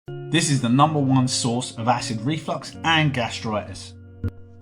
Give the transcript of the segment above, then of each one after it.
This is the #1 source of acid reflux and gastritis.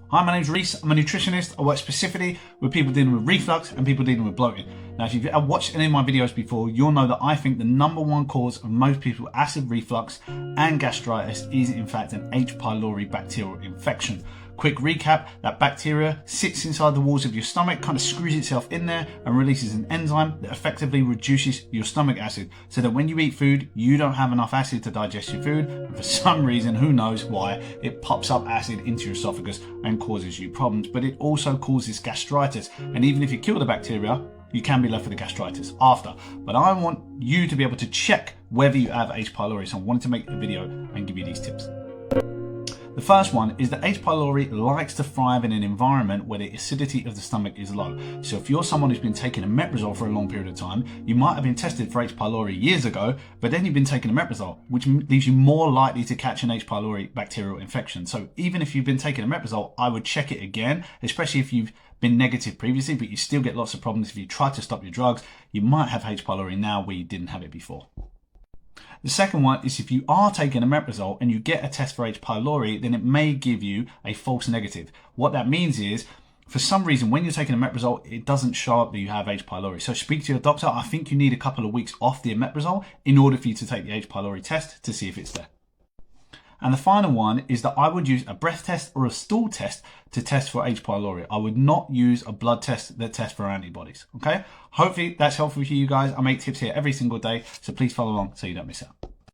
Hi, my name's Reese. I'm a nutritionist. I work specifically with people dealing with reflux and people dealing with bloating. Now, if you've watched any of my videos before, you'll know that I think the #1 cause of most people with acid reflux and gastritis is in fact an H. pylori bacterial infection. Quick recap, that bacteria sits inside the walls of your stomach, kind of screws itself in there and releases an enzyme that effectively reduces your stomach acid so that when you eat food, you don't have enough acid to digest your food. And for some reason, who knows why, it pops up acid into your esophagus and causes you problems. But it also causes gastritis. And even if you kill the bacteria, you can be left with a gastritis after. But I want you to be able to check whether you have H. pylori. So I wanted to make a video and give you these tips. The first one is that H. pylori likes to thrive in an environment where the acidity of the stomach is low. So if you're someone who's been taking omeprazole for a long period of time, you might have been tested for H. pylori years ago, but then you've been taking omeprazole, which leaves you more likely to catch an H. pylori bacterial infection. So even if you've been taking omeprazole, I would check it again, especially if you've been negative previously, but you still get lots of problems. If you try to stop your drugs, you might have H. pylori now where you didn't have it before. The second one is if you are taking omeprazole and you get a test for H. pylori, then it may give you a false negative. What that means is, for some reason, when you're taking omeprazole, it doesn't show up that you have H. pylori. So speak to your doctor. I think you need a couple of weeks off the omeprazole in order for you to take the H. pylori test to see if it's there. And the final one is that I would use a breath test or a stool test to test for H. pylori. I would not use a blood test that tests for antibodies, okay? Hopefully that's helpful for you guys. I make tips here every single day, so please follow along so you don't miss out.